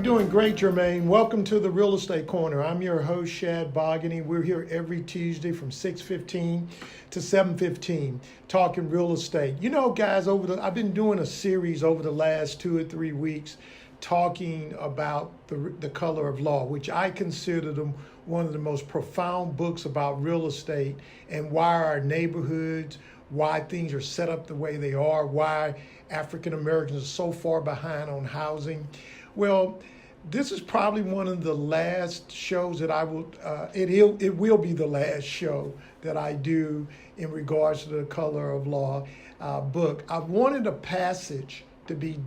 doing great, Jermaine. Welcome to the Real Estate Corner. I'm your host, Shad Bogany. We're here every Tuesday from 6:15 to 7:15 talking real estate. You know, guys, I've been doing a series over the last 2 or 3 weeks talking about the Color of Law, which I consider them one of the most profound books about real estate and why our neighborhoods, why things are set up the way they are, why African Americans are so far behind on housing. Well, this is probably one of the last shows that I will, it will be the last show that I do in regards to the Color of Law book. I wanted a passage to be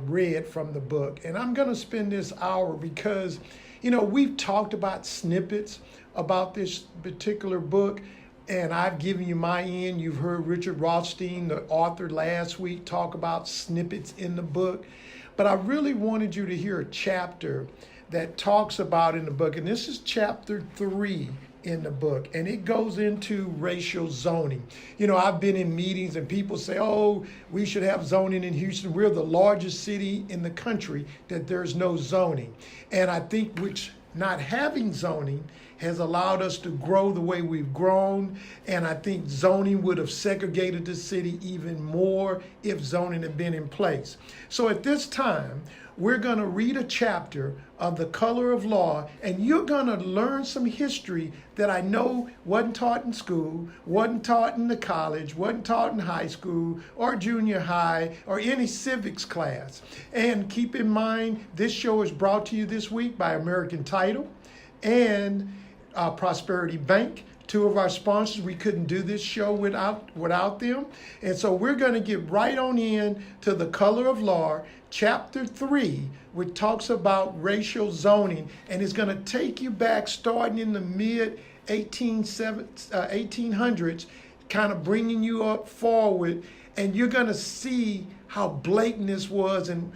read from the book, and I'm going to spend this hour because, you know, we've talked about snippets about this particular book, and I've given you my end. You've heard Richard Rothstein, the author, last week talk about snippets in the book. But I really wanted you to hear a chapter that talks about in the book, and this is chapter 3 in the book, and it goes into racial zoning. You know, I've been in meetings and people say, oh, we should have zoning in Houston. We're the largest city in the country that there's no zoning. And I think which not having zoning has allowed us to grow the way we've grown. And I think zoning would have segregated the city even more if zoning had been in place. So at this time, we're going to read a chapter of the Color of Law, and you're going to learn some history that I know wasn't taught in school, wasn't taught in the college, wasn't taught in high school or junior high or any civics class. And keep in mind, this show is brought to you this week by American Title and Prosperity Bank, two of our sponsors. We couldn't do this show without them. And so we're going to get right on in to the Color of Law, chapter 3, which talks about racial zoning, and it's going to take you back starting in the mid 1800s, kind of bringing you up forward, and you're going to see how blatant this was and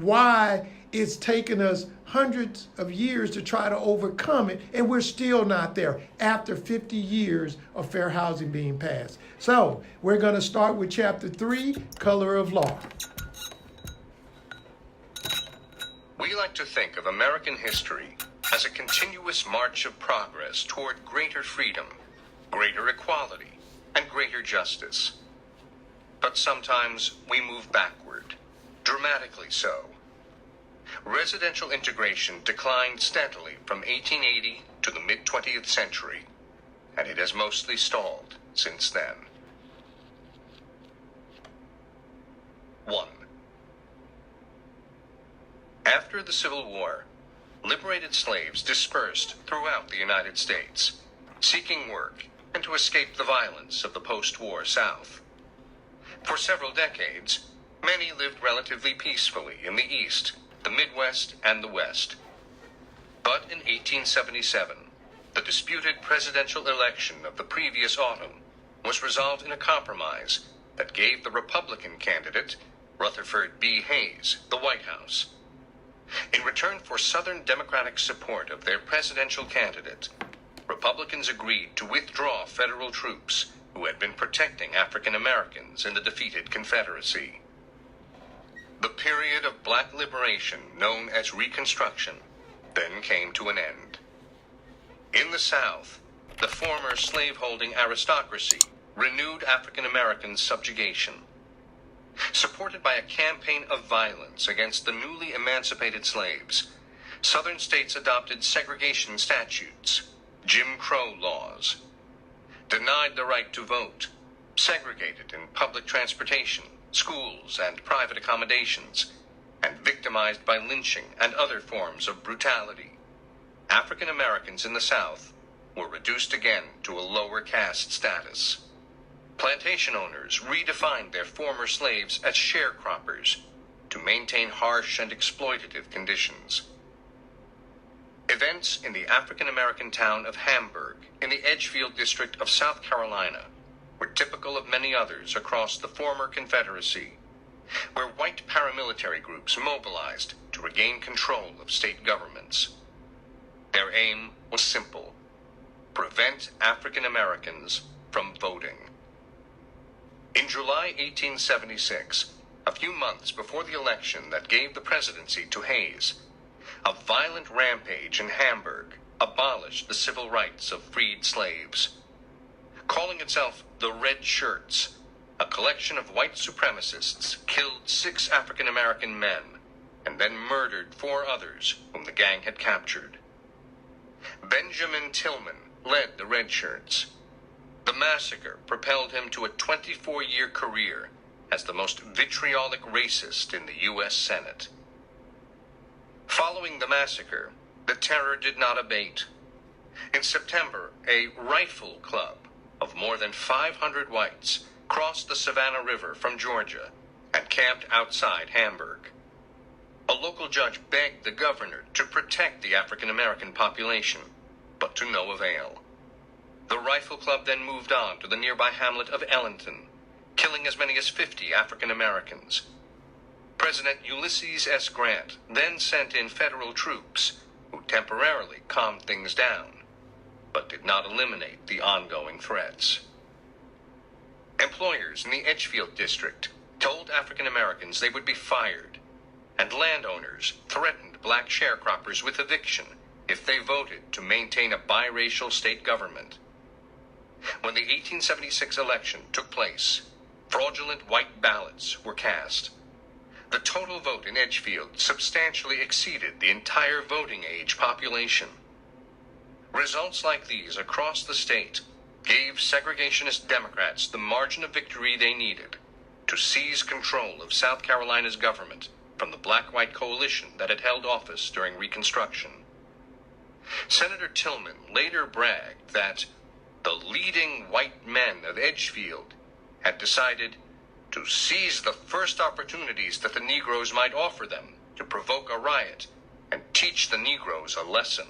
why it's taken us hundreds of years to try to overcome it, and we're still not there after 50 years of fair housing being passed. So we're going to start with chapter 3, Color of Law. We like to think of American history as a continuous march of progress toward greater freedom, greater equality, and greater justice. But sometimes we move backward, dramatically so. Residential integration declined steadily from 1880 to the mid-20th century, and it has mostly stalled since then. 1. After the Civil War, liberated slaves dispersed throughout the United States, seeking work and to escape the violence of the post-war South. For several decades, many lived relatively peacefully in the East, the Midwest, and the West. But in 1877, the disputed presidential election of the previous autumn was resolved in a compromise that gave the Republican candidate, Rutherford B. Hayes, the White House. In return for Southern Democratic support of their presidential candidate, Republicans agreed to withdraw federal troops who had been protecting African Americans in the defeated Confederacy. The period of black liberation, known as Reconstruction, then came to an end. In the South, the former slaveholding aristocracy renewed African American subjugation. Supported by a campaign of violence against the newly emancipated slaves, Southern states adopted segregation statutes, Jim Crow laws, denied the right to vote, segregated in public transportation, schools, and private accommodations, and victimized by lynching and other forms of brutality. African Americans in the South were reduced again to a lower caste status. Plantation owners redefined their former slaves as sharecroppers to maintain harsh and exploitative conditions. Events in the African American town of Hamburg in the Edgefield district of South Carolina were typical of many others across the former Confederacy, where white paramilitary groups mobilized to regain control of state governments. Their aim was simple: prevent African Americans from voting. In July 1876, a few months before the election that gave the presidency to Hayes, A violent rampage in Hamburg abolished the civil rights of freed slaves. Calling itself the Red Shirts, a collection of white supremacists killed 6 African-American men and then murdered 4 others whom the gang had captured. Benjamin Tillman led the Red Shirts. The massacre propelled him to a 24-year career as the most vitriolic racist in the U.S. Senate. Following the massacre, the terror did not abate. In September, a rifle club of more than 500 whites crossed the Savannah River from Georgia and camped outside Hamburg. A local judge begged the governor to protect the African-American population, but to no avail. The rifle club then moved on to the nearby hamlet of Ellington, killing as many as 50 African-Americans. President Ulysses S. Grant then sent in federal troops who temporarily calmed things down, but did not eliminate the ongoing threats. Employers in the Edgefield district told African Americans they would be fired, and landowners threatened black sharecroppers with eviction if they voted to maintain a biracial state government. When the 1876 election took place, fraudulent white ballots were cast. The total vote in Edgefield substantially exceeded the entire voting age population. Results like these across the state gave segregationist Democrats the margin of victory they needed to seize control of South Carolina's government from the black-white coalition that had held office during Reconstruction. Senator Tillman later bragged that the leading white men of Edgefield had decided to seize the first opportunities that the Negroes might offer them to provoke a riot and teach the Negroes a lesson.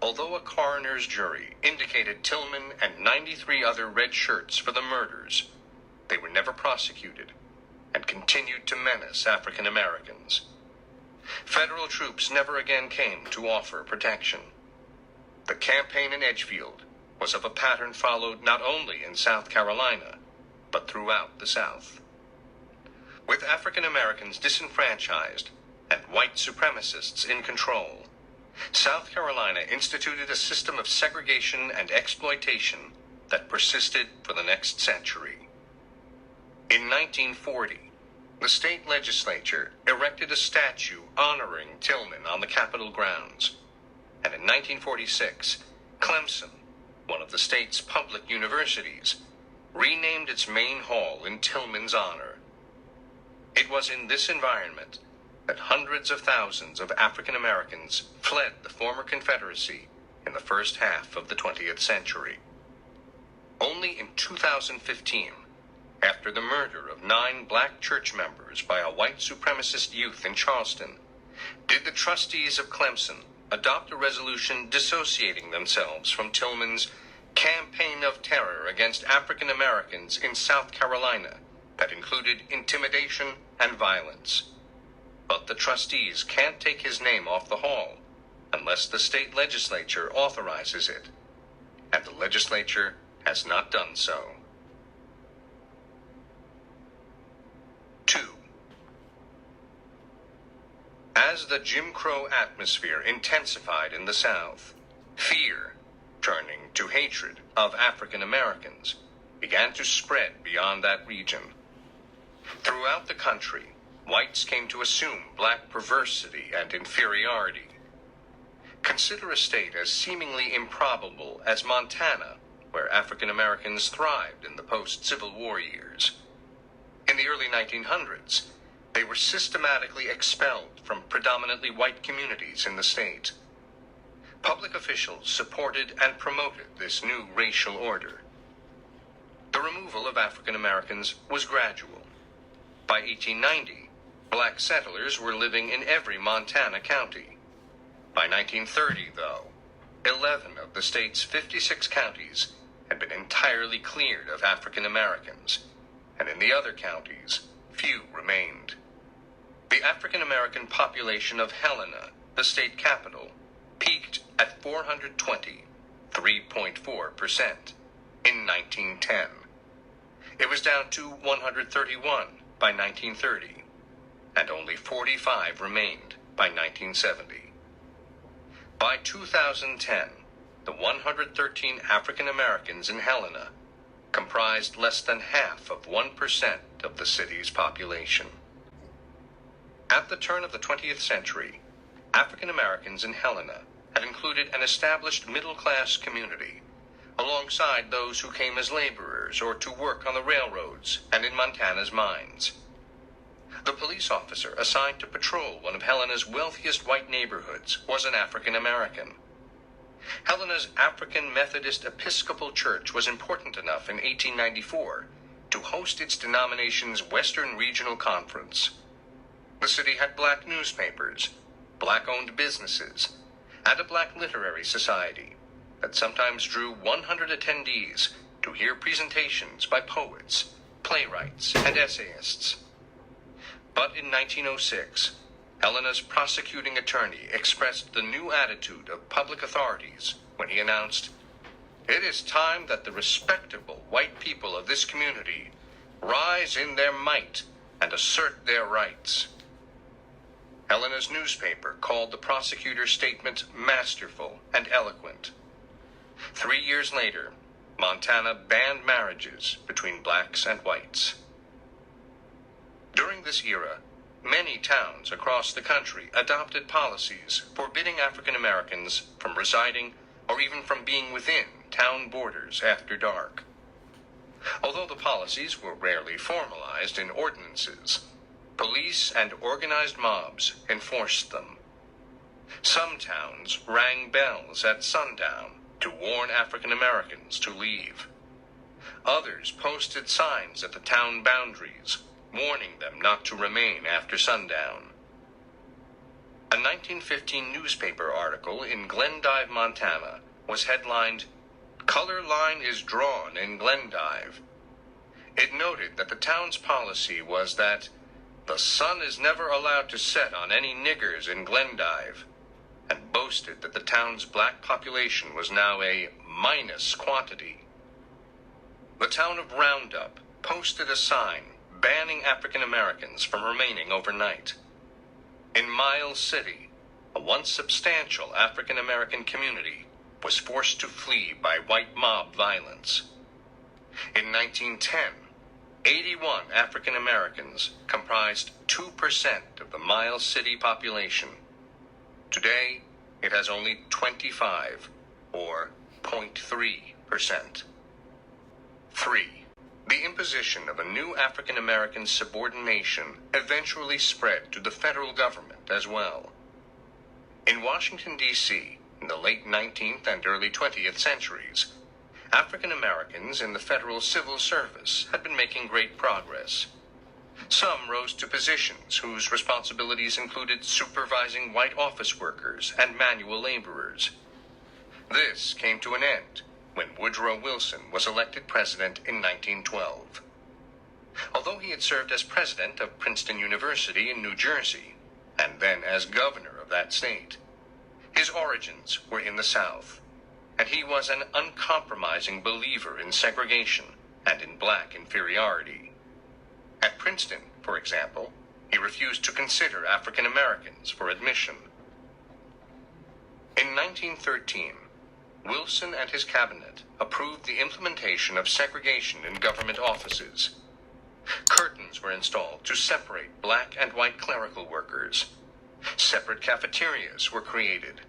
Although a coroner's jury indicated Tillman and 93 other red shirts for the murders, they were never prosecuted and continued to menace African Americans. Federal troops never again came to offer protection. The campaign in Edgefield was of a pattern followed not only in South Carolina, but throughout the South. With African Americans disenfranchised and white supremacists in control, South Carolina instituted a system of segregation and exploitation that persisted for the next century. In 1940, the state legislature erected a statue honoring Tillman on the Capitol grounds, and in 1946, Clemson, one of the state's public universities, renamed its main hall in Tillman's honor. It was in this environment that hundreds of thousands of African Americans fled the former Confederacy in the first half of the 20th century. Only in 2015, after the murder of 9 black church members by a white supremacist youth in Charleston, did the trustees of Clemson adopt a resolution dissociating themselves from Tillman's campaign of terror against African Americans in South Carolina that included intimidation and violence. But the trustees can't take his name off the hall unless the state legislature authorizes it, and the legislature has not done so. 2. As the Jim Crow atmosphere intensified in the South, fear, turning to hatred of African Americans, began to spread beyond that region. Throughout the country, whites came to assume black perversity and inferiority. Consider a state as seemingly improbable as Montana, where African Americans thrived in the post-Civil War years. In the early 1900s, they were systematically expelled from predominantly white communities in the state. Public officials supported and promoted this new racial order. The removal of African Americans was gradual. By 1890, black settlers were living in every Montana county. By 1930, though, 11 of the state's 56 counties had been entirely cleared of African Americans, and in the other counties, few remained. The African American population of Helena, the state capital, peaked at 420, 3.4%, in 1910. It was down to 131 by 1930, and only 45 remained by 1970. By 2010, the 113 African Americans in Helena comprised less than half of 1% of the city's population. At the turn of the 20th century, African Americans in Helena had included an established middle-class community, alongside those who came as laborers or to work on the railroads and in Montana's mines. The police officer assigned to patrol one of Helena's wealthiest white neighborhoods was an African American. Helena's African Methodist Episcopal Church was important enough in 1894 to host its denomination's Western Regional Conference. The city had black newspapers, black-owned businesses, and a black literary society that sometimes drew 100 attendees to hear presentations by poets, playwrights, and essayists. But in 1906, Helena's prosecuting attorney expressed the new attitude of public authorities when he announced, "It is time that the respectable white people of this community rise in their might and assert their rights." Helena's newspaper called the prosecutor's statement masterful and eloquent. 3 years later, Montana banned marriages between blacks and whites. During this era, many towns across the country adopted policies forbidding African Americans from residing or even from being within town borders after dark. Although the policies were rarely formalized in ordinances, police and organized mobs enforced them. Some towns rang bells at sundown to warn African Americans to leave. Others posted signs at the town boundaries, warning them not to remain after sundown. A 1915 newspaper article in Glendive, Montana, was headlined, "Color Line is Drawn in Glendive." It noted that the town's policy was that the sun is never allowed to set on any niggers in Glendive, and boasted that the town's black population was now a minus quantity. The town of Roundup posted a sign banning African Americans from remaining overnight. In Miles City, a once substantial African American community was forced to flee by white mob violence. In 1910, 81 African Americans comprised 2% of the Miles City population. Today, it has only 25, or 0.3%. 3. The imposition of a new African American subordination eventually spread to the federal government as well. In Washington, D.C., in the late 19th and early 20th centuries, African Americans in the federal civil service had been making great progress. Some rose to positions whose responsibilities included supervising white office workers and manual laborers. This came to an end when Woodrow Wilson was elected president in 1912. Although he had served as president of Princeton University in New Jersey, and then as governor of that state, his origins were in the South, and he was an uncompromising believer in segregation and in black inferiority. At Princeton, for example, he refused to consider African Americans for admission. In 1913, Wilson and his cabinet approved the implementation of segregation in government offices. Curtains were installed to separate black and white clerical workers. Separate cafeterias were created.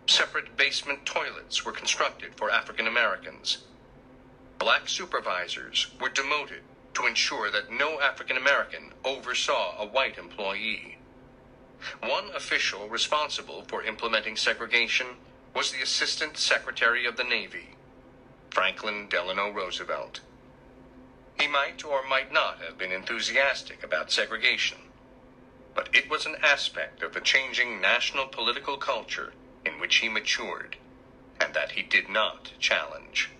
Separate basement toilets were constructed for African Americans. Black supervisors were demoted to ensure that no African American oversaw a white employee. One official responsible for implementing segregation was the Assistant Secretary of the Navy, Franklin Delano Roosevelt. He might or might not have been enthusiastic about segregation, but it was an aspect of the changing national political culture in which he matured, and that he did not challenge.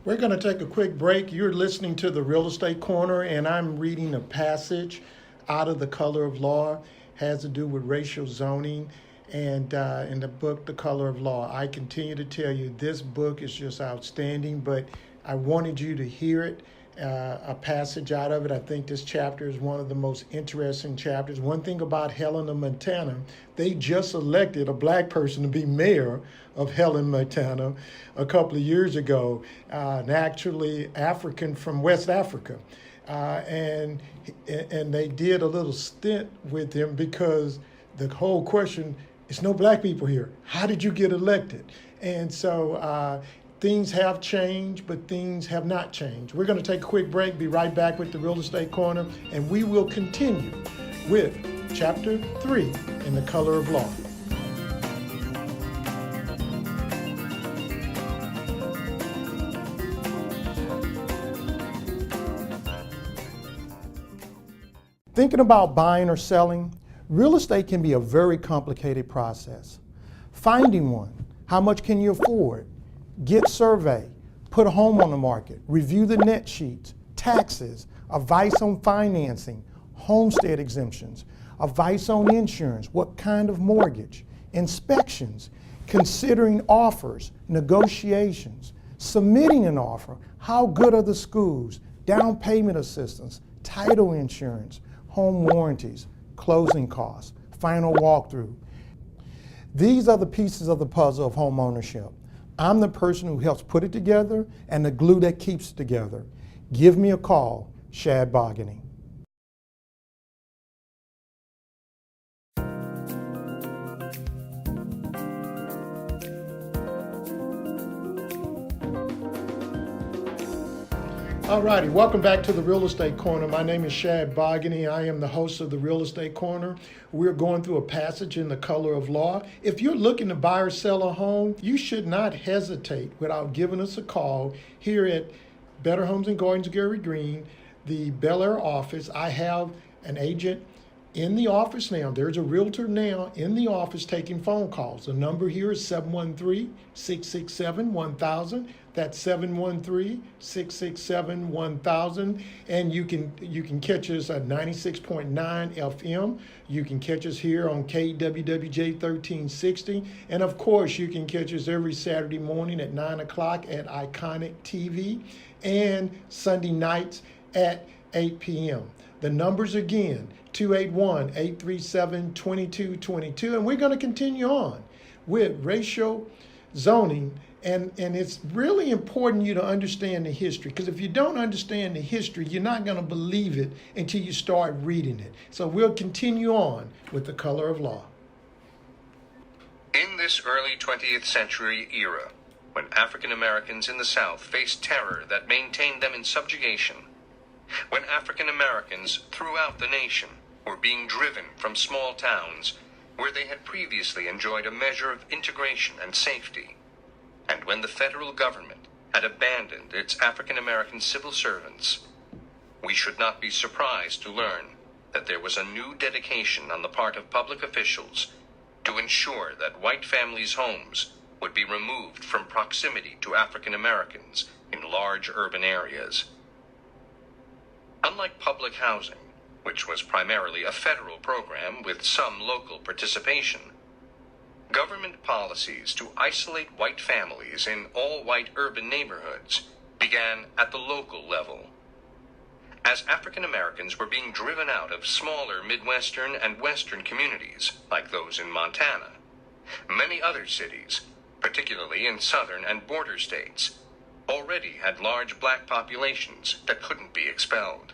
We're going to take a quick break. You're listening to the Real Estate Corner, and I'm reading a passage out of The Color of Law. It has to do with racial zoning, and in the book, The Color of Law. I continue to tell you this book is just outstanding, but I wanted you to hear it a passage out of it. I think this chapter is one of the most interesting chapters. One thing about Helena, Montana, they just elected a black person to be mayor of Helena, Montana a couple of years ago, and actually African from West Africa. And they did a little stint with him because the whole question, it's no black people here. How did you get elected? And so things have changed, but things have not changed. We're going to take a quick break, be right back with the Real Estate Corner, and we will continue with Chapter 3 in the Color of Law. Thinking about buying or selling, real estate can be a very complicated process. Finding one, how much can you afford? Get survey, put a home on the market, review the net sheets, taxes, advice on financing, homestead exemptions, advice on insurance, what kind of mortgage, inspections, considering offers, negotiations, submitting an offer, how good are the schools, down payment assistance, title insurance, home warranties, closing costs, final walkthrough. These are the pieces of the puzzle of home ownership. I'm the person who helps put it together and the glue that keeps it together. Give me a call, Shad Bogany. Alrighty, welcome back to the Real Estate Corner. My name is Shad Bogany. I am the host of the Real Estate Corner. We're going through a passage in the Color of Law. If you're looking to buy or sell a home, you should not hesitate without giving us a call here at Better Homes and Gardens, Gary Green, the Bel Air office. I have an agent in the office now. There's a realtor now in the office taking phone calls. The number here is 713-667-1000. That's 713-667-1000. And you can catch us at 96.9 FM. You can catch us here on KWWJ 1360. And of course, you can catch us every Saturday morning at 9 o'clock at Iconic TV and Sunday nights at 8 p.m. The numbers again, 281-837-2222. And we're going to continue on with racial zoning. And it's really important you to understand the history, because if you don't understand the history, you're not going to believe it until you start reading it. So we'll continue on with the Color of Law. In this early 20th century era, when African Americans in the South faced terror that maintained them in subjugation, when African Americans throughout the nation were being driven from small towns where they had previously enjoyed a measure of integration and safety, and when the federal government had abandoned its African American civil servants, we should not be surprised to learn that there was a new dedication on the part of public officials to ensure that white families' homes would be removed from proximity to African Americans in large urban areas. Unlike public housing, which was primarily a federal program with some local participation, government policies to isolate white families in all-white urban neighborhoods began at the local level. As African Americans were being driven out of smaller Midwestern and Western communities, like those in Montana, many other cities, particularly in southern and border states, already had large black populations that couldn't be expelled.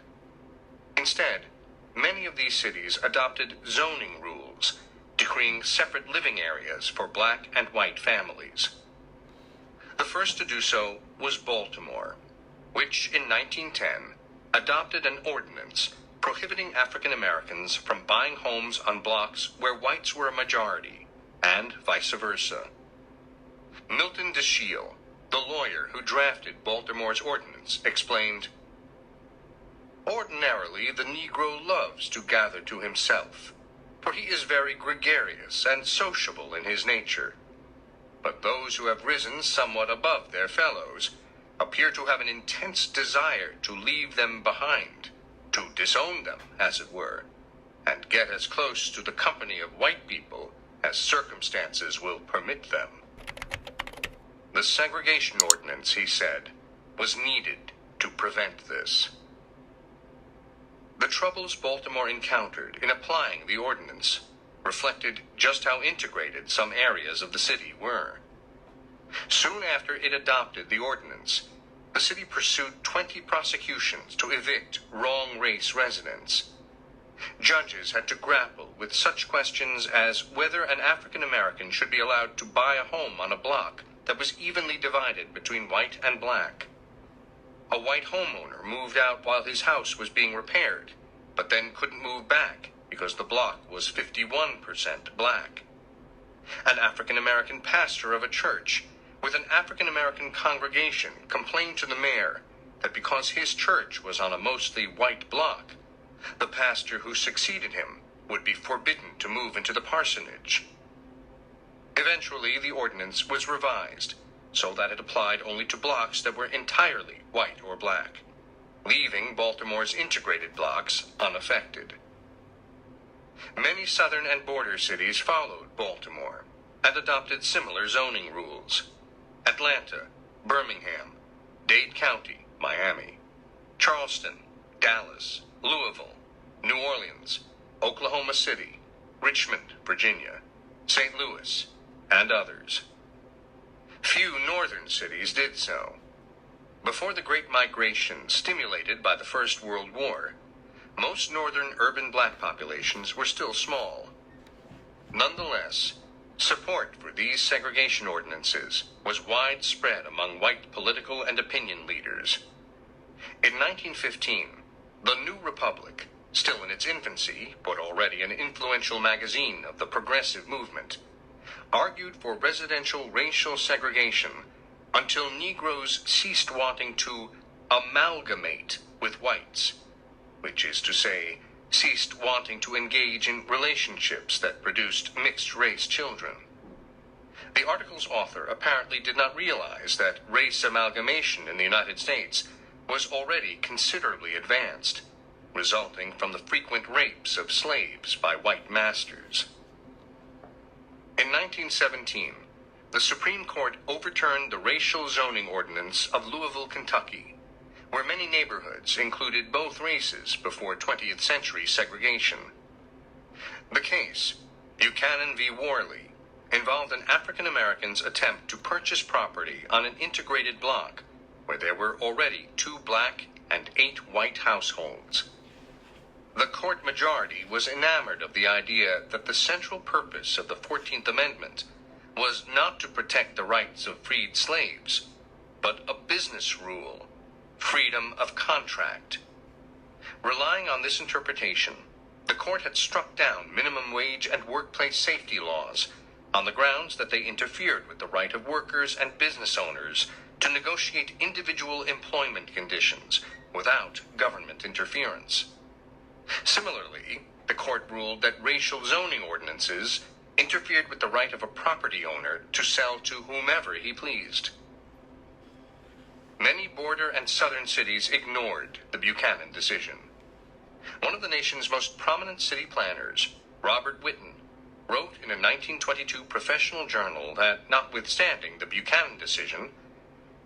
Instead, many of these cities adopted zoning rules, decreeing separate living areas for black and white families. The first to do so was Baltimore, which in 1910 adopted an ordinance prohibiting African Americans from buying homes on blocks where whites were a majority, and vice versa. Milton DeShiel, the lawyer who drafted Baltimore's ordinance, explained, "Ordinarily, the Negro loves to gather to himself, for he is very gregarious and sociable in his nature. But those who have risen somewhat above their fellows appear to have an intense desire to leave them behind, to disown them, as it were, and get as close to the company of white people as circumstances will permit them." The segregation ordinance, he said, was needed to prevent this. The troubles Baltimore encountered in applying the ordinance reflected just how integrated some areas of the city were. Soon after it adopted the ordinance, the city pursued 20 prosecutions to evict wrong-race residents. Judges had to grapple with such questions as whether an African American should be allowed to buy a home on a block that was evenly divided between white and black. A white homeowner moved out while his house was being repaired, but then couldn't move back because the block was 51% black. An African American pastor of a church with an African American congregation complained to the mayor that because his church was on a mostly white block, the pastor who succeeded him would be forbidden to move into the parsonage. Eventually, the ordinance was revised so that it applied only to blocks that were entirely white or black, leaving Baltimore's integrated blocks unaffected. Many southern and border cities followed Baltimore and adopted similar zoning rules. Atlanta, Birmingham, Dade County, Miami, Charleston, Dallas, Louisville, New Orleans, Oklahoma City, Richmond, Virginia, St. Louis, and others. Few northern cities did so. Before the Great Migration stimulated by the First World War, most northern urban black populations were still small. Nonetheless, support for these segregation ordinances was widespread among white political and opinion leaders. In 1915, the New Republic, still in its infancy, but already an influential magazine of the progressive movement, argued for residential racial segregation until Negroes ceased wanting to amalgamate with whites, which is to say, ceased wanting to engage in relationships that produced mixed-race children. The article's author apparently did not realize that race amalgamation in the United States was already considerably advanced, resulting from the frequent rapes of slaves by white masters. In 1917, the Supreme Court overturned the racial zoning ordinance of Louisville, Kentucky, where many neighborhoods included both races before 20th century segregation. The case, Buchanan v. Worley, involved an African American's attempt to purchase property on an integrated block where there were already 2 black and 8 white households. The court majority was enamored of the idea that the central purpose of the 14th Amendment was not to protect the rights of freed slaves, but a business rule, freedom of contract. Relying on this interpretation, the court had struck down minimum wage and workplace safety laws on the grounds that they interfered with the right of workers and business owners to negotiate individual employment conditions without government interference. Similarly, the court ruled that racial zoning ordinances interfered with the right of a property owner to sell to whomever he pleased. Many border and southern cities ignored the Buchanan decision. One of the nation's most prominent city planners, Robert Whitten, wrote in a 1922 professional journal that, notwithstanding the Buchanan decision,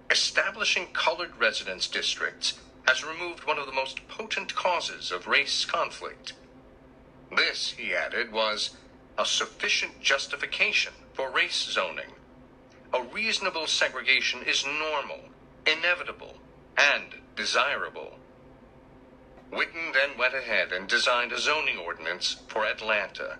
establishing colored residence districts has removed one of the most potent causes of race conflict. This, he added, was a sufficient justification for race zoning. A reasonable segregation is normal, inevitable, and desirable. Whitten then went ahead and designed a zoning ordinance for Atlanta,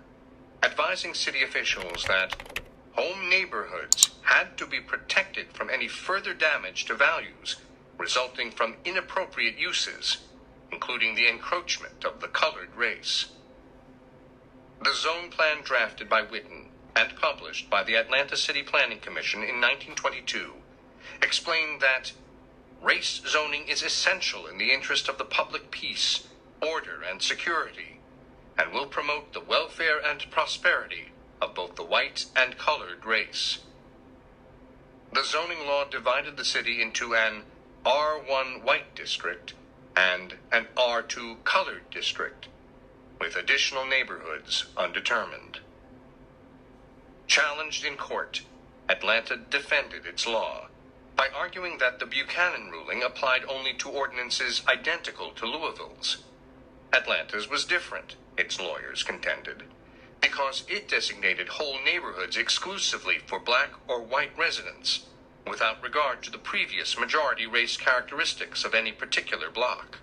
advising city officials that home neighborhoods had to be protected from any further damage to values resulting from inappropriate uses, including the encroachment of the colored race. The zone plan drafted by Whitten and published by the Atlanta City Planning Commission in 1922 explained that race zoning is essential in the interest of the public peace, order, and security, and will promote the welfare and prosperity of both the white and colored race. The zoning law divided the city into an R1 white district and an R2 colored district, with additional neighborhoods undetermined. Challenged in court, Atlanta defended its law, by arguing that the Buchanan ruling applied only to ordinances identical to Louisville's. Atlanta's was different, its lawyers contended, because it designated whole neighborhoods exclusively for black or white residents, without regard to the previous majority race characteristics of any particular block.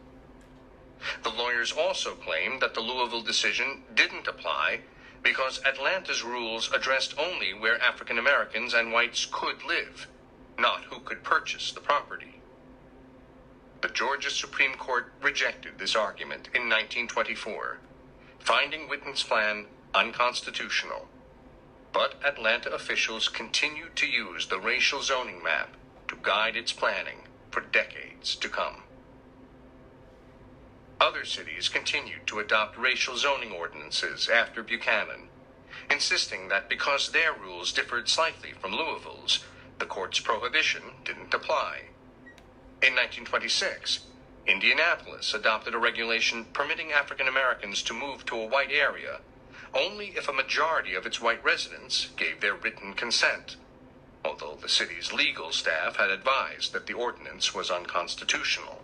The lawyers also claimed that the Louisville decision didn't apply because Atlanta's rules addressed only where African Americans and whites could live, not who could purchase the property. The Georgia Supreme Court rejected this argument in 1924, finding Whitten's plan unconstitutional. But Atlanta officials continued to use the racial zoning map to guide its planning for decades to come. Other cities continued to adopt racial zoning ordinances after Buchanan, insisting that because their rules differed slightly from Louisville's, the court's prohibition didn't apply. In 1926, Indianapolis adopted a regulation permitting African Americans to move to a white area only if a majority of its white residents gave their written consent, although the city's legal staff had advised that the ordinance was unconstitutional.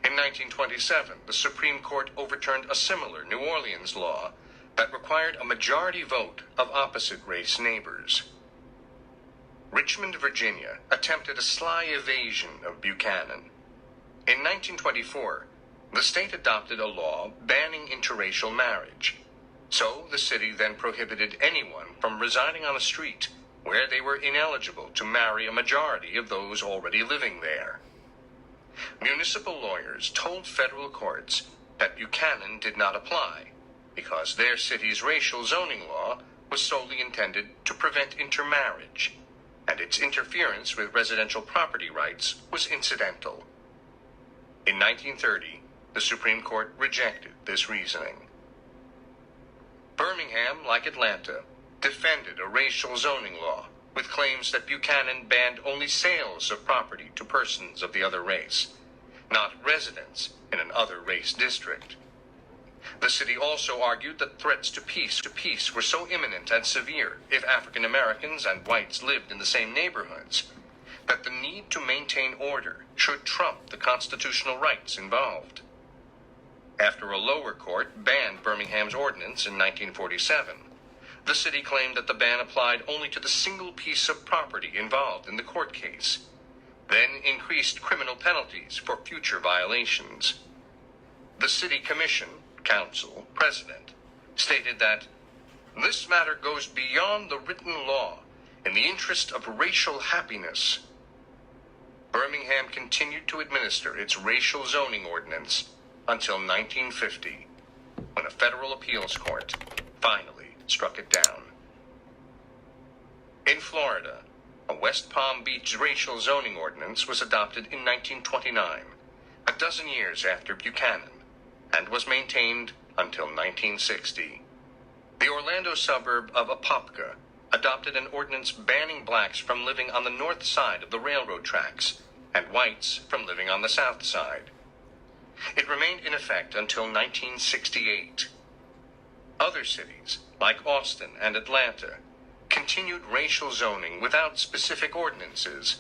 In 1927, the Supreme Court overturned a similar New Orleans law that required a majority vote of opposite race neighbors. Richmond, Virginia, attempted a sly evasion of Buchanan. In 1924, the state adopted a law banning interracial marriage. So the city then prohibited anyone from residing on a street where they were ineligible to marry a majority of those already living there. Municipal lawyers told federal courts that Buchanan did not apply because their city's racial zoning law was solely intended to prevent intermarriage, and its interference with residential property rights was incidental. In 1930, the Supreme Court rejected this reasoning. Birmingham, like Atlanta, defended a racial zoning law with claims that Buchanan banned only sales of property to persons of the other race, not residents in an other race district. The city also argued that threats to peace were so imminent and severe if African Americans and whites lived in the same neighborhoods, that the need to maintain order should trump the constitutional rights involved. After a lower court banned Birmingham's ordinance in 1947, the city claimed that the ban applied only to the single piece of property involved in the court case, then increased criminal penalties for future violations. The city commission, council, president, stated that this matter goes beyond the written law in the interest of racial happiness. Birmingham continued to administer its racial zoning ordinance until 1950, when a federal appeals court finally struck it down. In Florida, a West Palm Beach racial zoning ordinance was adopted in 1929, a dozen years after Buchanan, and was maintained until 1960. The Orlando suburb of Apopka adopted an ordinance banning blacks from living on the north side of the railroad tracks and whites from living on the south side. It remained in effect until 1968. Other cities, like Austin and Atlanta, continued racial zoning without specific ordinances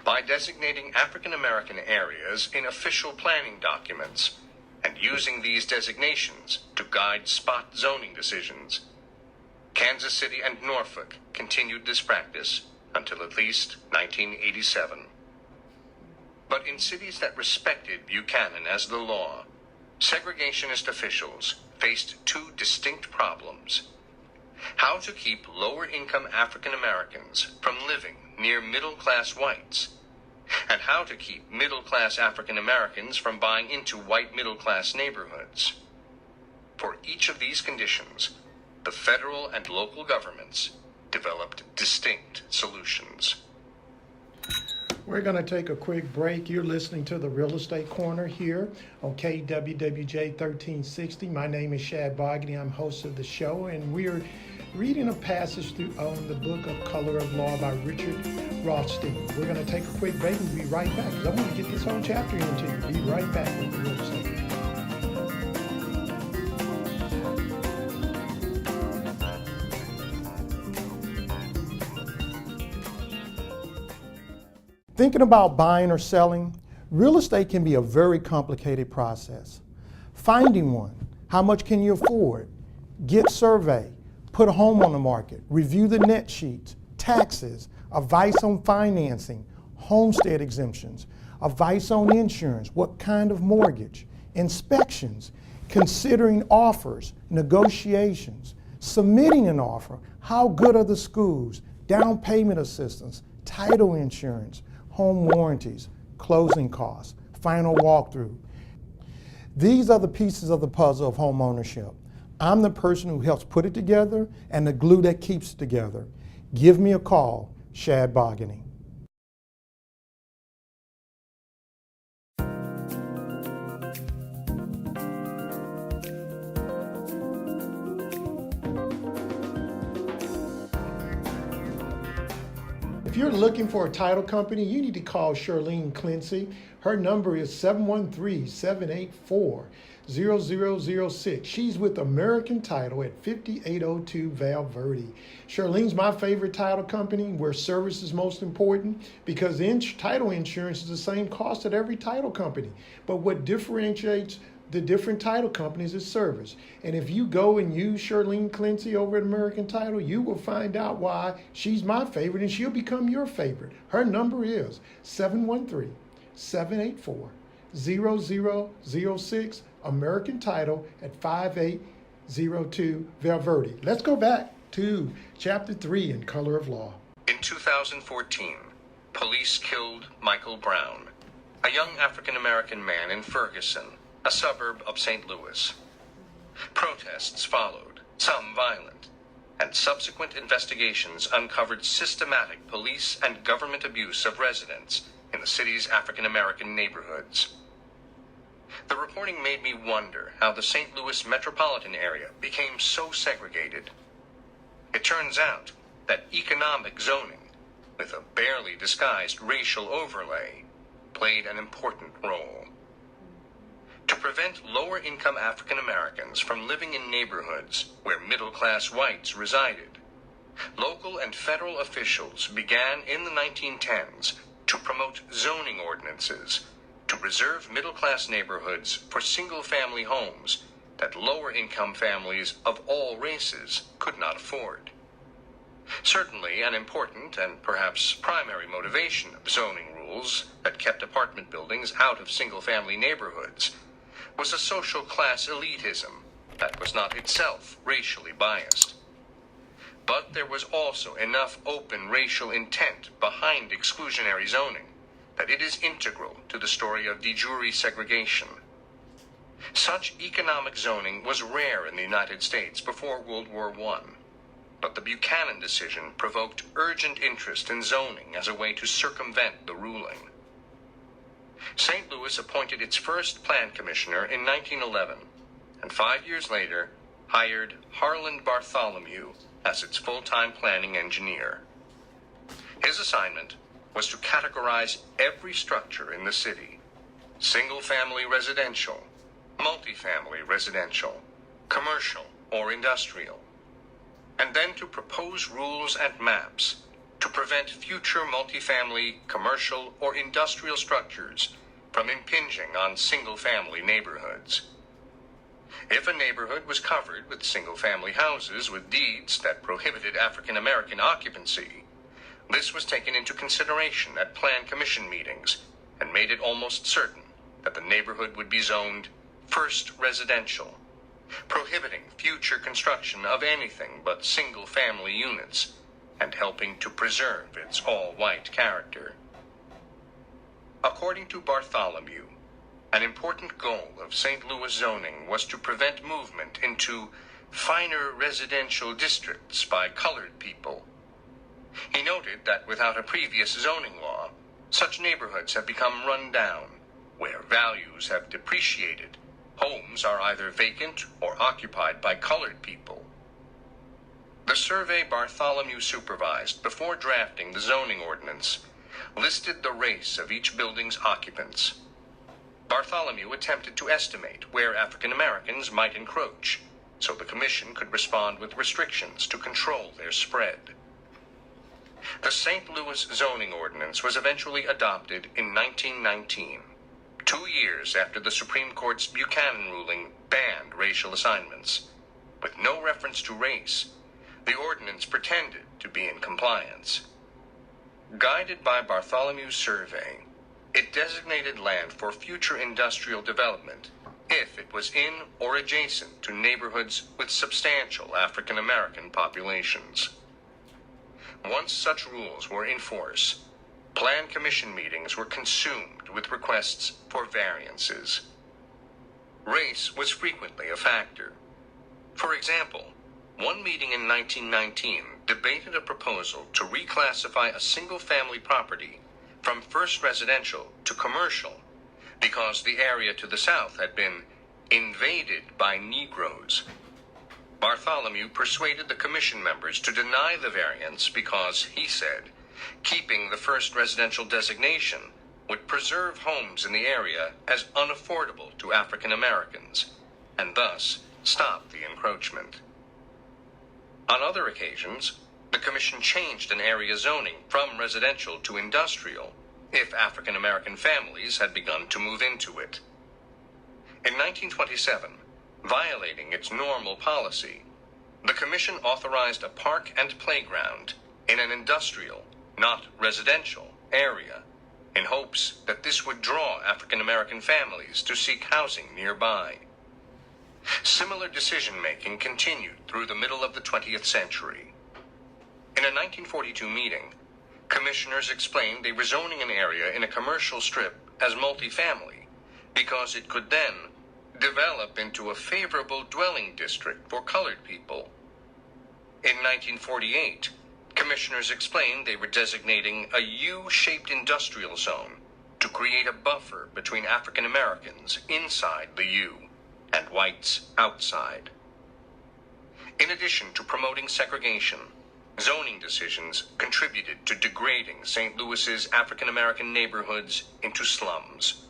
by designating African American areas in official planning documents and using these designations to guide spot zoning decisions. Kansas City and Norfolk continued this practice until at least 1987. But in cities that respected Buchanan as the law, segregationist officials faced two distinct problems: how to keep lower-income African Americans from living near middle-class whites, and how to keep middle-class African Americans from buying into white middle-class neighborhoods. For each of these conditions, the federal and local governments developed distinct solutions. We're going to take a quick break. You're listening to the Real Estate Corner here on KWWJ 1360. My name is Shad Bogany. I'm host of the show, and we're reading a passage on the book of Color of Law by Richard Rothstein. We're going to take a quick break and we'll be right back, because I want to get this whole chapter into you. Be right back with the Real Estate. Thinking about buying or selling, real estate can be a very complicated process. Finding one, how much can you afford? Get survey, put a home on the market, review the net sheets, taxes, advice on financing, homestead exemptions, advice on insurance, what kind of mortgage, inspections, considering offers, negotiations, submitting an offer, how good are the schools, down payment assistance, title insurance, home warranties, closing costs, final walkthrough. These are the pieces of the puzzle of home ownership. I'm the person who helps put it together and the glue that keeps it together. Give me a call, Shad Bogany. If you're looking for a title company, you need to call Charlene Clancy. Her number is 713-784-0006. She's with American Title at 5802 Val Verde. Charlene's my favorite title company where service is most important because title insurance is the same cost at every title company. But what differentiates the different title companies is service. And if you go and use Charlene Clancy over at American Title, you will find out why she's my favorite and she'll become your favorite. Her number is 713-784-0006, American Title at 5802 Val Verde. Let's go back to Chapter 3 in Color of Law. In 2014, police killed Michael Brown, a young African-American man in Ferguson, a suburb of St. Louis. Protests followed, some violent, and subsequent investigations uncovered systematic police and government abuse of residents in the city's African-American neighborhoods. The reporting made me wonder how the St. Louis metropolitan area became so segregated. It turns out that economic zoning, with a barely disguised racial overlay, played an important role. To prevent lower-income African Americans from living in neighborhoods where middle-class whites resided, local and federal officials began in the 1910s to promote zoning ordinances to reserve middle-class neighborhoods for single-family homes that lower-income families of all races could not afford. Certainly an important and perhaps primary motivation of zoning rules that kept apartment buildings out of single-family neighborhoods was a social class elitism that was not itself racially biased. But there was also enough open racial intent behind exclusionary zoning that it is integral to the story of de jure segregation. Such economic zoning was rare in the United States before World War I, but the Buchanan decision provoked urgent interest in zoning as a way to circumvent the ruling. St. Louis appointed its first plan commissioner in 1911, and 5 years later hired Harland Bartholomew as its full-time planning engineer. His assignment was to categorize every structure in the city: single-family residential, multifamily residential, commercial or industrial, and then to propose rules and maps to prevent future multifamily, commercial, or industrial structures from impinging on single-family neighborhoods. If a neighborhood was covered with single-family houses with deeds that prohibited African-American occupancy, this was taken into consideration at Plan Commission meetings and made it almost certain that the neighborhood would be zoned first residential, prohibiting future construction of anything but single-family units and helping to preserve its all-white character. According to Bartholomew, an important goal of St. Louis zoning was to prevent movement into finer residential districts by colored people. He noted that without a previous zoning law, such neighborhoods have become run down, where values have depreciated. Homes are either vacant or occupied by colored people. The survey Bartholomew supervised before drafting the zoning ordinance listed the race of each building's occupants. Bartholomew attempted to estimate where African Americans might encroach, so the commission could respond with restrictions to control their spread. The St. Louis zoning ordinance was eventually adopted in 1919, 2 years after the Supreme Court's Buchanan ruling banned racial assignments. With no reference to race, the ordinance pretended to be in compliance. Guided by Bartholomew's survey, it designated land for future industrial development if it was in or adjacent to neighborhoods with substantial African American populations. Once such rules were in force, Plan Commission meetings were consumed with requests for variances. Race was frequently a factor. For example, one meeting in 1919 debated a proposal to reclassify a single-family property from first residential to commercial because the area to the south had been invaded by Negroes. Bartholomew persuaded the commission members to deny the variance because, he said, keeping the first residential designation would preserve homes in the area as unaffordable to African Americans, and thus stop the encroachment. On other occasions, the commission changed an area zoning from residential to industrial if African American families had begun to move into it. In 1927, violating its normal policy, the commission authorized a park and playground in an industrial, not residential, area in hopes that this would draw African American families to seek housing nearby. Similar decision-making continued through the middle of the 20th century. In a 1942 meeting, commissioners explained they were zoning an area in a commercial strip as multifamily because it could then develop into a favorable dwelling district for colored people. In 1948, commissioners explained they were designating a U-shaped industrial zone to create a buffer between African Americans inside the U and whites outside. In addition to promoting segregation, zoning decisions contributed to degrading St. Louis's African American neighborhoods into slums.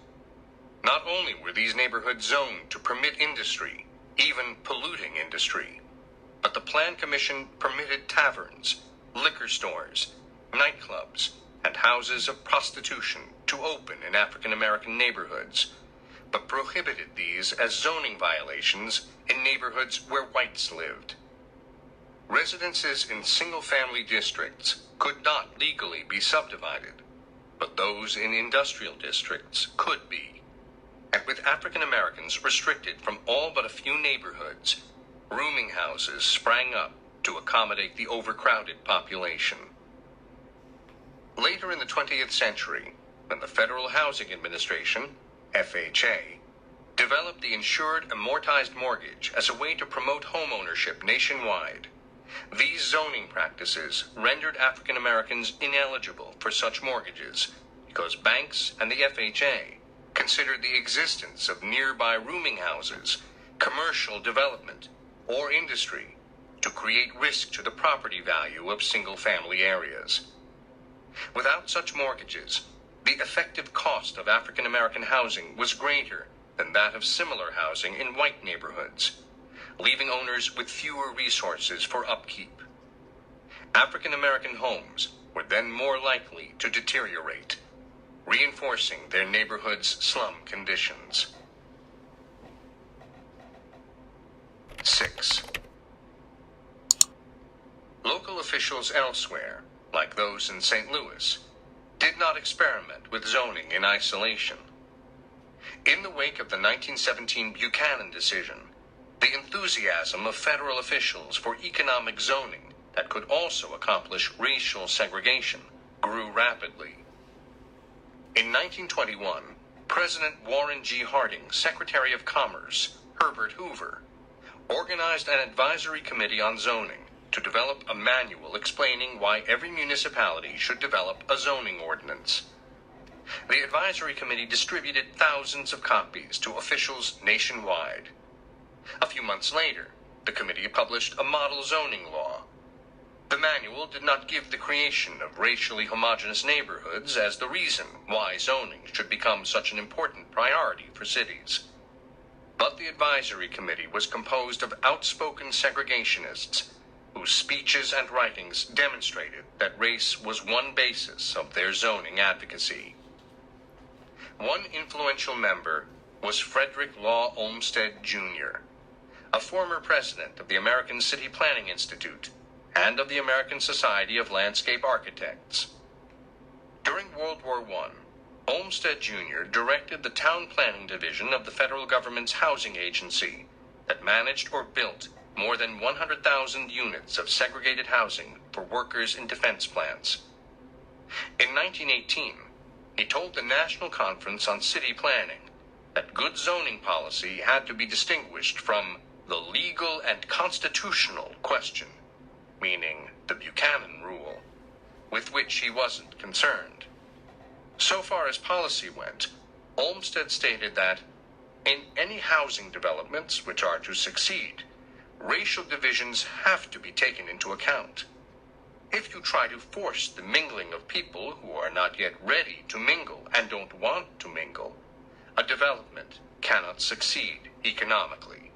Not only were these neighborhoods zoned to permit industry, even polluting industry, but the Plan Commission permitted taverns, liquor stores, nightclubs, and houses of prostitution to open in African American neighborhoods, but prohibited these as zoning violations in neighborhoods where whites lived. Residences in single-family districts could not legally be subdivided, but those in industrial districts could be. And with African Americans restricted from all but a few neighborhoods, rooming houses sprang up to accommodate the overcrowded population. Later in the 20th century, when the Federal Housing Administration, FHA, developed the insured amortized mortgage as a way to promote homeownership nationwide, these zoning practices rendered African Americans ineligible for such mortgages because banks and the FHA considered the existence of nearby rooming houses, commercial development, or industry to create risk to the property value of single-family areas. Without such mortgages, the effective cost of African American housing was greater than that of similar housing in white neighborhoods, leaving owners with fewer resources for upkeep. African American homes were then more likely to deteriorate, reinforcing their neighborhood's slum conditions. 6. Local officials elsewhere, like those in St. Louis, did not experiment with zoning in isolation. In the wake of the 1917 Buchanan decision, the enthusiasm of federal officials for economic zoning that could also accomplish racial segregation grew rapidly. In 1921, President Warren G. Harding, Secretary of Commerce, Herbert Hoover, organized an advisory committee on zoning to develop a manual explaining why every municipality should develop a zoning ordinance. The advisory committee distributed thousands of copies to officials nationwide. A few months later, the committee published a model zoning law. The manual did not give the creation of racially homogeneous neighborhoods as the reason why zoning should become such an important priority for cities. But the advisory committee was composed of outspoken segregationists whose speeches and writings demonstrated that race was one basis of their zoning advocacy. One influential member was Frederick Law Olmsted, Jr., a former president of the American City Planning Institute and of the American Society of Landscape Architects. During World War I, Olmsted Jr. directed the Town Planning Division of the federal government's housing agency that managed or built more than 100,000 units of segregated housing for workers in defense plants. In 1918, he told the National Conference on City Planning that good zoning policy had to be distinguished from the legal and constitutional question, meaning the Buchanan Rule, with which he wasn't concerned. So far as policy went, Olmsted stated that in any housing developments which are to succeed, racial divisions have to be taken into account. If you try to force the mingling of people who are not yet ready to mingle and don't want to mingle, a development cannot succeed economically.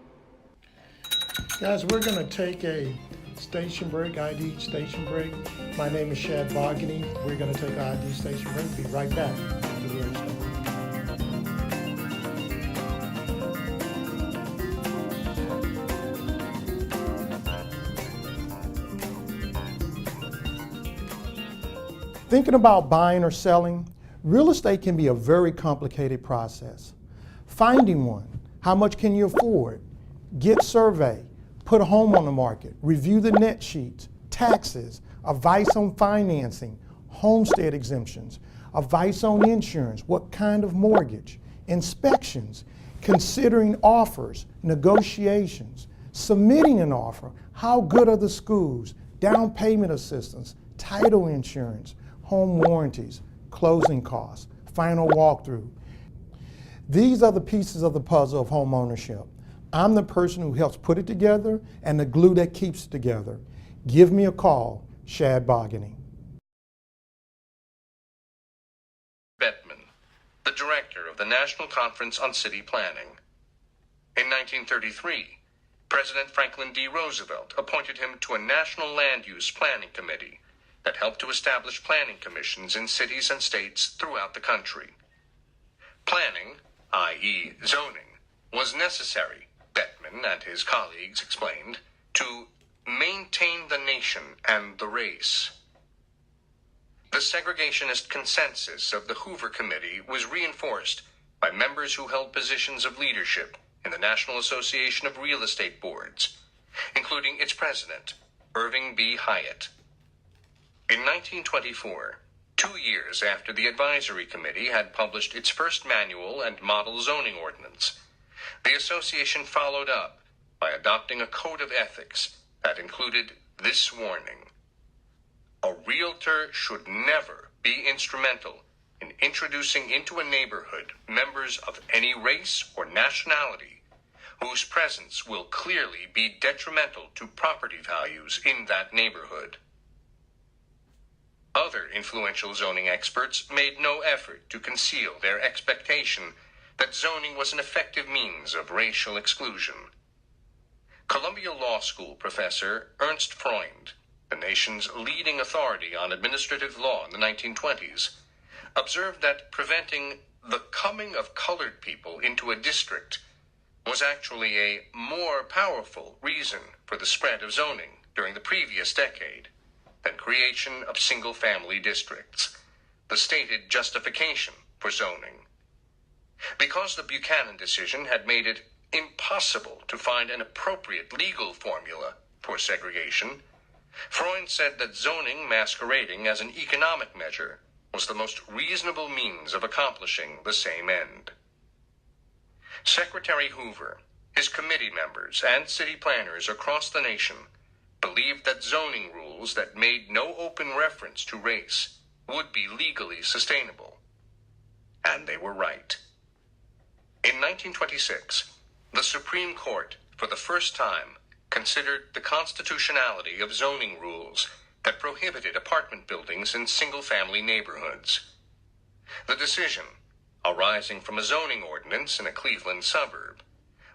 Guys, we're going to take a station break, ID station break. My name is Shad Bogany. We're going to take an ID station break. Be right back to Real Estate. Thinking about buying or selling, real estate can be a very complicated process. Finding one, how much can you afford? Get survey, put a home on the market, review the net sheets, taxes, advice on financing, homestead exemptions, advice on insurance, what kind of mortgage, inspections, considering offers, negotiations, submitting an offer, how good are the schools, down payment assistance, title insurance, home warranties, closing costs, final walkthrough. These are the pieces of the puzzle of home ownership. I'm the person who helps put it together and the glue that keeps it together. Give me a call, Shad Bogany. Bettman, the director of the National Conference on City Planning. In 1933, President Franklin D. Roosevelt appointed him to a National Land Use Planning Committee that helped to establish planning commissions in cities and states throughout the country. Planning, i.e. zoning, was necessary, Bettman and his colleagues explained, to maintain the nation and the race. The segregationist consensus of the Hoover Committee was reinforced by members who held positions of leadership in the National Association of Real Estate Boards, including its president, Irving B. Hyatt. In 1924, 2 years after the Advisory Committee had published its first manual and model zoning ordinance, the association followed up by adopting a code of ethics that included this warning: a realtor should never be instrumental in introducing into a neighborhood members of any race or nationality whose presence will clearly be detrimental to property values in that neighborhood. Other influential zoning experts made no effort to conceal their expectation that zoning was an effective means of racial exclusion. Columbia Law School professor Ernst Freund, the nation's leading authority on administrative law in the 1920s, observed that preventing the coming of colored people into a district was actually a more powerful reason for the spread of zoning during the previous decade than creation of single-family districts, the stated justification for zoning. Because the Buchanan decision had made it impossible to find an appropriate legal formula for segregation, Freund said that zoning masquerading as an economic measure was the most reasonable means of accomplishing the same end. Secretary Hoover, his committee members, and city planners across the nation believed that zoning rules that made no open reference to race would be legally sustainable. And they were right. In 1926, the Supreme Court, for the first time, considered the constitutionality of zoning rules that prohibited apartment buildings in single-family neighborhoods. The decision, arising from a zoning ordinance in a Cleveland suburb,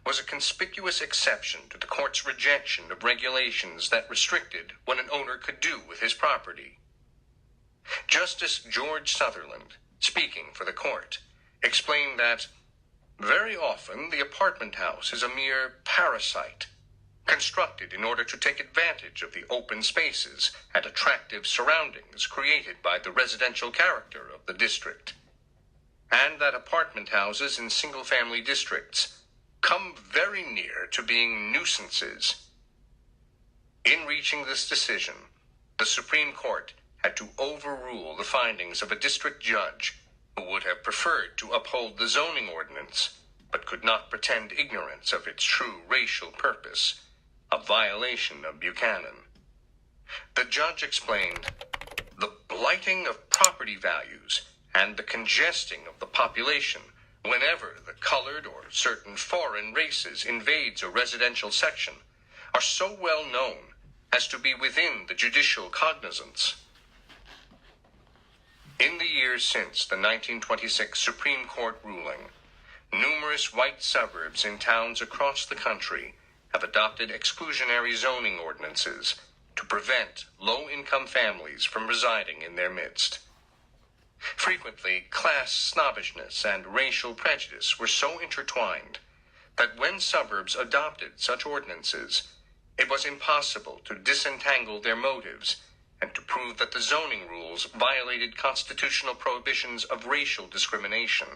was a conspicuous exception to the court's rejection of regulations that restricted what an owner could do with his property. Justice George Sutherland, speaking for the court, explained that very often the apartment house is a mere parasite, constructed in order to take advantage of the open spaces and attractive surroundings created by the residential character of the district, and that apartment houses in single-family districts come very near to being nuisances. In reaching this decision, the Supreme Court had to overrule the findings of a district judge who would have preferred to uphold the zoning ordinance, but could not pretend ignorance of its true racial purpose, a violation of Buchanan. The judge explained, "The blighting of property values and the congesting of the population whenever the colored or certain foreign races invades a residential section are so well known as to be within the judicial cognizance." In the years since the 1926 Supreme Court ruling, numerous white suburbs in towns across the country have adopted exclusionary zoning ordinances to prevent low-income families from residing in their midst. Frequently, class snobbishness and racial prejudice were so intertwined that when suburbs adopted such ordinances, it was impossible to disentangle their motives and to prove that the zoning rules violated constitutional prohibitions of racial discrimination.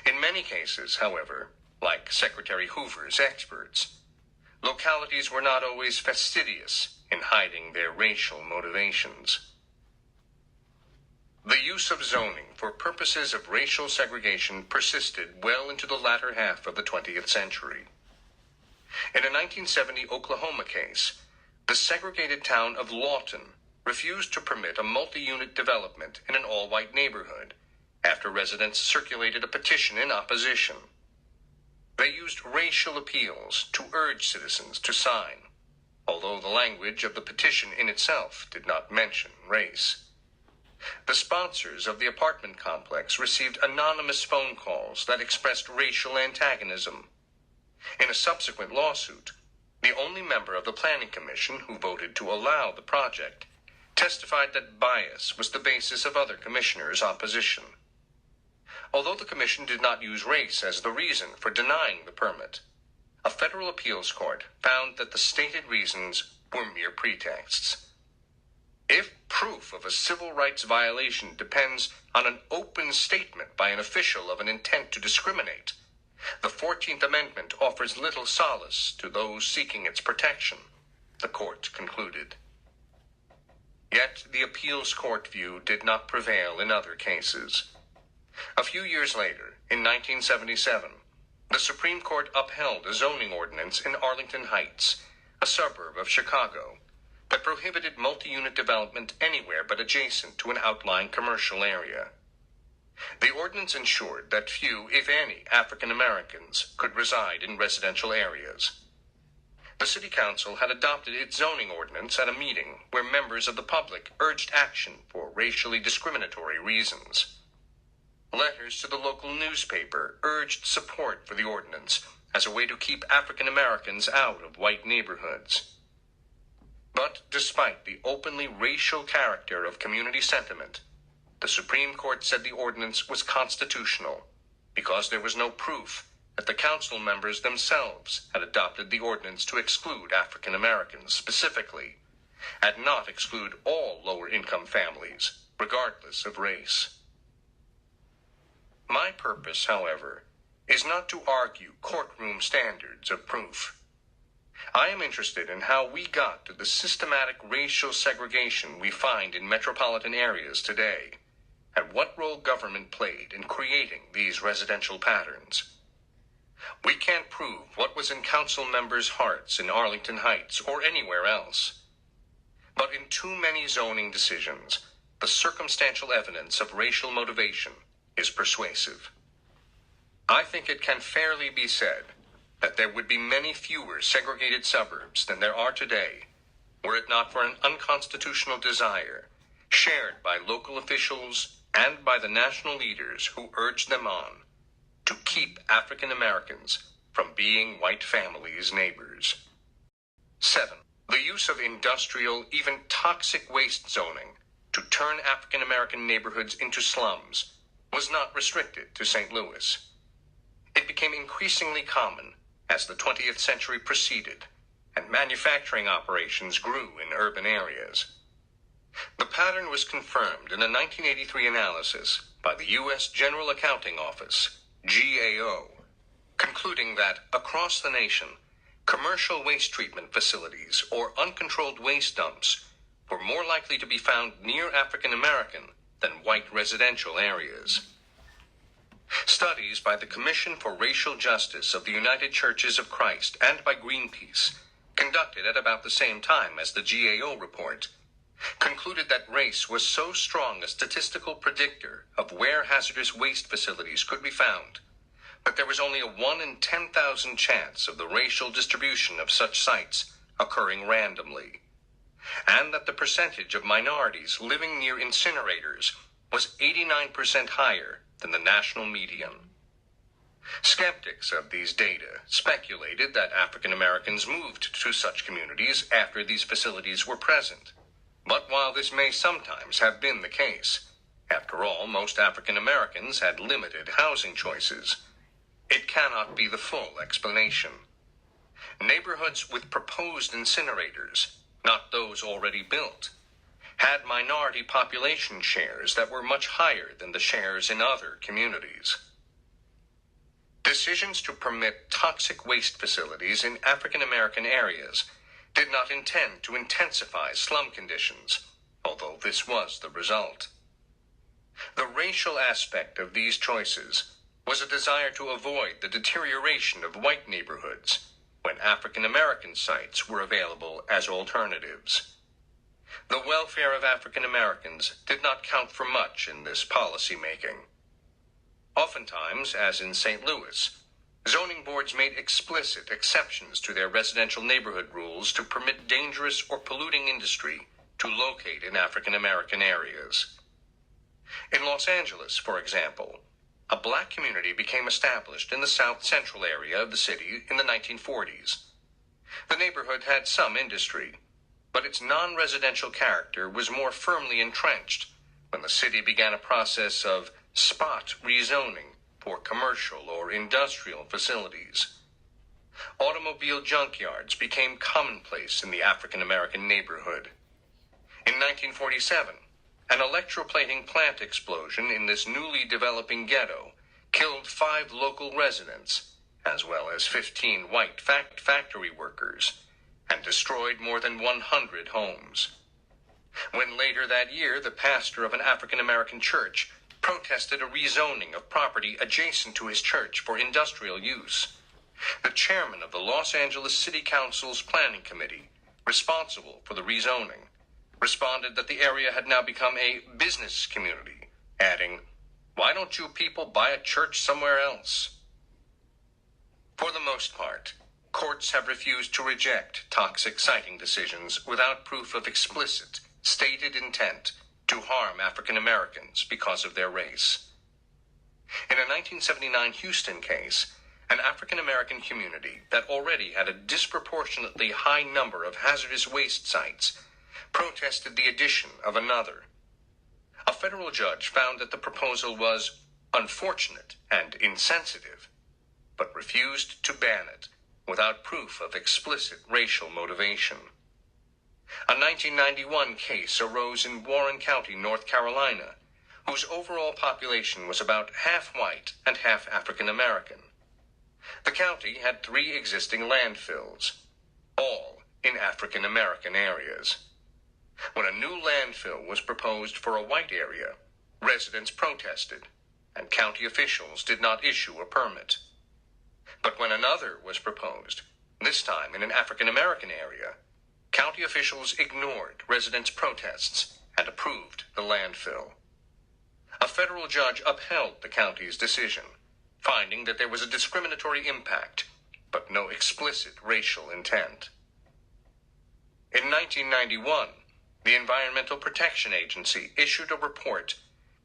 In many cases, however, like Secretary Hoover's experts, localities were not always fastidious in hiding their racial motivations. The use of zoning for purposes of racial segregation persisted well into the latter half of the 20th century. In a 1970 Oklahoma case, the segregated town of Lawton refused to permit a multi-unit development in an all-white neighborhood after residents circulated a petition in opposition. They used racial appeals to urge citizens to sign, although the language of the petition in itself did not mention race. The sponsors of the apartment complex received anonymous phone calls that expressed racial antagonism. In a subsequent lawsuit, the only member of the Planning Commission who voted to allow the project testified that bias was the basis of other commissioners' opposition. Although the commission did not use race as the reason for denying the permit, a federal appeals court found that the stated reasons were mere pretexts. If proof of a civil rights violation depends on an open statement by an official of an intent to discriminate, the 14th Amendment offers little solace to those seeking its protection, the court concluded. Yet the appeals court view did not prevail in other cases. A few years later, in 1977, the Supreme Court upheld a zoning ordinance in Arlington Heights, a suburb of Chicago, that prohibited multi-unit development anywhere but adjacent to an outlying commercial area. The ordinance ensured that few, if any, African Americans could reside in residential areas. The City Council had adopted its zoning ordinance at a meeting where members of the public urged action for racially discriminatory reasons. Letters to the local newspaper urged support for the ordinance as a way to keep African Americans out of white neighborhoods. But despite the openly racial character of community sentiment, the Supreme Court said the ordinance was constitutional because there was no proof that the council members themselves had adopted the ordinance to exclude African Americans specifically, and not exclude all lower-income families, regardless of race. My purpose, however, is not to argue courtroom standards of proof. I am interested in how we got to the systematic racial segregation we find in metropolitan areas today, and what role government played in creating these residential patterns. We can't prove what was in council members' hearts in Arlington Heights or anywhere else. But in too many zoning decisions, the circumstantial evidence of racial motivation is persuasive. I think it can fairly be said that there would be many fewer segregated suburbs than there are today, were it not for an unconstitutional desire, shared by local officials and by the national leaders who urged them on, to keep African Americans from being white families' neighbors. 7. The use of industrial, even toxic waste zoning to turn African American neighborhoods into slums was not restricted to St. Louis. It became increasingly common as the 20th century proceeded and manufacturing operations grew in urban areas. The pattern was confirmed in a 1983 analysis by the U.S. General Accounting Office, GAO, concluding that across the nation, commercial waste treatment facilities or uncontrolled waste dumps were more likely to be found near African American than white residential areas. Studies by the Commission for Racial Justice of the United Churches of Christ and by Greenpeace, conducted at about the same time as the GAO report, concluded that race was so strong a statistical predictor of where hazardous waste facilities could be found, but there was only a 1 in 10,000 chance of the racial distribution of such sites occurring randomly, and that the percentage of minorities living near incinerators was 89% higher than the national median. Skeptics of these data speculated that African Americans moved to such communities after these facilities were present. But while this may sometimes have been the case, after all, most African Americans had limited housing choices. It cannot be the full explanation. Neighborhoods with proposed incinerators, not those already built, had minority population shares that were much higher than the shares in other communities. Decisions to permit toxic waste facilities in African American areas did not intend to intensify slum conditions, although this was the result. The racial aspect of these choices was a desire to avoid the deterioration of white neighborhoods when African American sites were available as alternatives. The welfare of African Americans did not count for much in this policy making. Oftentimes, as in St. Louis, zoning boards made explicit exceptions to their residential neighborhood rules to permit dangerous or polluting industry to locate in African American areas. In Los Angeles, for example, a black community became established in the south central area of the city in the 1940s. The neighborhood had some industry, but its non-residential character was more firmly entrenched when the city began a process of spot rezoning for commercial or industrial facilities. Automobile junkyards became commonplace in the African American neighborhood. In 1947, an electroplating plant explosion in this newly developing ghetto killed 5 local residents, as well as 15 white factory workers, and destroyed more than 100 homes. When later that year the pastor of an African American church protested a rezoning of property adjacent to his church for industrial use, the chairman of the Los Angeles City Council's planning committee, responsible for the rezoning, responded that the area had now become a business community, adding, "Why don't you people buy a church somewhere else?" For the most part, courts have refused to reject toxic siting decisions without proof of explicit, stated intent to harm African Americans because of their race. In a 1979 Houston case, an African American community that already had a disproportionately high number of hazardous waste sites protested the addition of another. A federal judge found that the proposal was unfortunate and insensitive, but refused to ban it without proof of explicit racial motivation. A 1991 case arose in Warren County, North Carolina, whose overall population was about half white and half African American. The county had 3 existing landfills, all in African American areas. When a new landfill was proposed for a white area, residents protested, and county officials did not issue a permit. But when another was proposed, this time in an African American area, county officials ignored residents' protests and approved the landfill. A federal judge upheld the county's decision, finding that there was a discriminatory impact, but no explicit racial intent. In 1991, the Environmental Protection Agency issued a report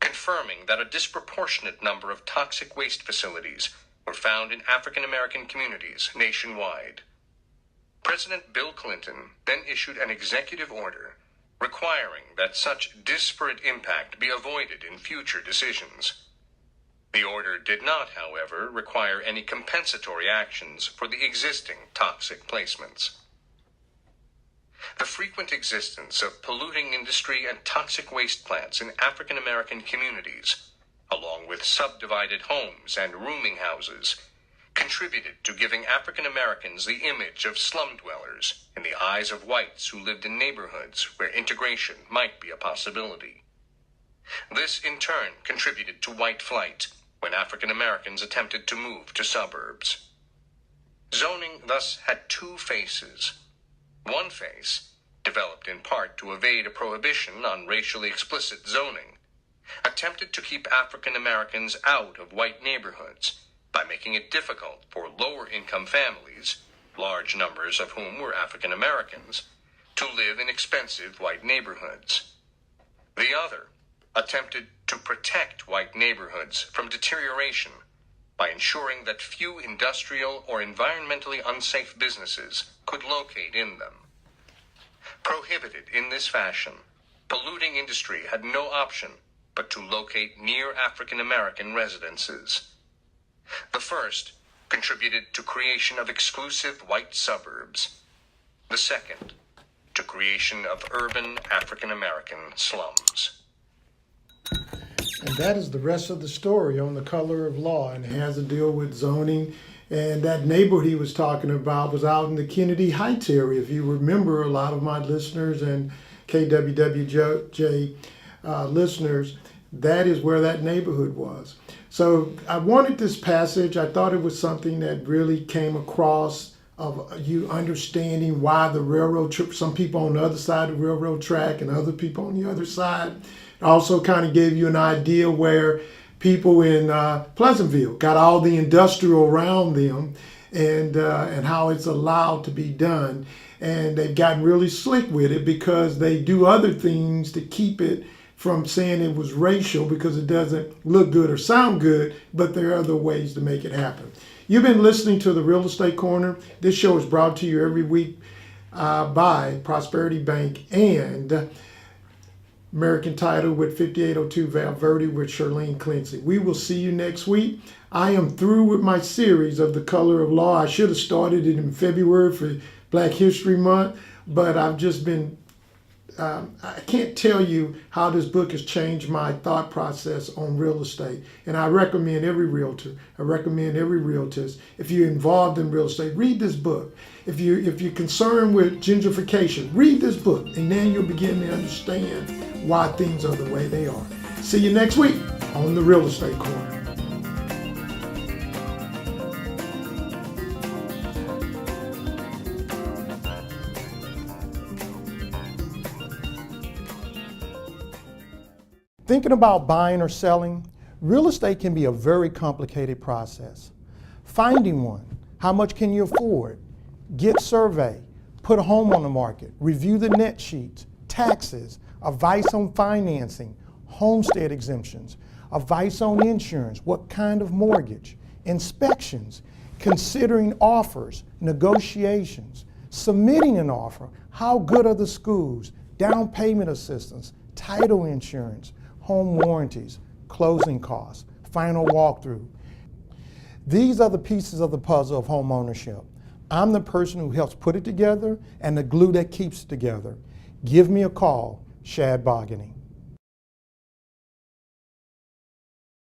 confirming that a disproportionate number of toxic waste facilities were found in African American communities nationwide. President Bill Clinton then issued an executive order requiring that such disparate impact be avoided in future decisions. The order did not, however, require any compensatory actions for the existing toxic placements. The frequent existence of polluting industry and toxic waste plants in African American communities, along with subdivided homes and rooming houses, contributed to giving African Americans the image of slum dwellers in the eyes of whites who lived in neighborhoods where integration might be a possibility. This, in turn, contributed to white flight when African Americans attempted to move to suburbs. Zoning thus had two faces. One face, developed in part to evade a prohibition on racially explicit zoning, attempted to keep African Americans out of white neighborhoods by making it difficult for lower-income families, large numbers of whom were African Americans, to live in expensive white neighborhoods. The other attempted to protect white neighborhoods from deterioration by ensuring that few industrial or environmentally unsafe businesses could locate in them. Prohibited in this fashion, polluting industry had no option but to locate near African American residences. The first contributed to creation of exclusive white suburbs. The second, to creation of urban African American slums. And that is the rest of the story on The Color of Law, and it has to deal with zoning. And that neighborhood he was talking about was out in the Kennedy Heights area. If you remember, a lot of my listeners and KWWJ listeners, that is where that neighborhood was. So I wanted this passage. I thought it was something that really came across of you understanding why the railroad trip, some people on the other side of the railroad track and other people on the other side. It also kind of gave you an idea where people in Pleasantville got all the industrial around them and how it's allowed to be done. And they've gotten really slick with it because they do other things to keep it from saying it was racial because it doesn't look good or sound good, but there are other ways to make it happen. You've been listening to the Real Estate Corner. This show is brought to you every week by Prosperity Bank and American Title with 5802 Valverde with Charlene Clancy. We will see you next week. I am through with my series of The Color of Law. I should have started it in February for Black History Month, but I've just been I can't tell you how this book has changed my thought process on real estate. And I recommend every realtor, if you're involved in real estate, read this book. If you're concerned with gentrification, read this book, and then you'll begin to understand why things are the way they are. See you next week on the Real Estate Corner. Thinking about buying or selling, real estate can be a very complicated process. Finding one, how much can you afford? Get survey, put a home on the market, review the net sheets, taxes, advice on financing, homestead exemptions, advice on insurance, what kind of mortgage, inspections, considering offers, negotiations, submitting an offer, how good are the schools, down payment assistance, title insurance, home warranties, closing costs, final walkthrough. These are the pieces of the puzzle of home ownership. I'm the person who helps put it together and the glue that keeps it together. Give me a call, Shad Bogany.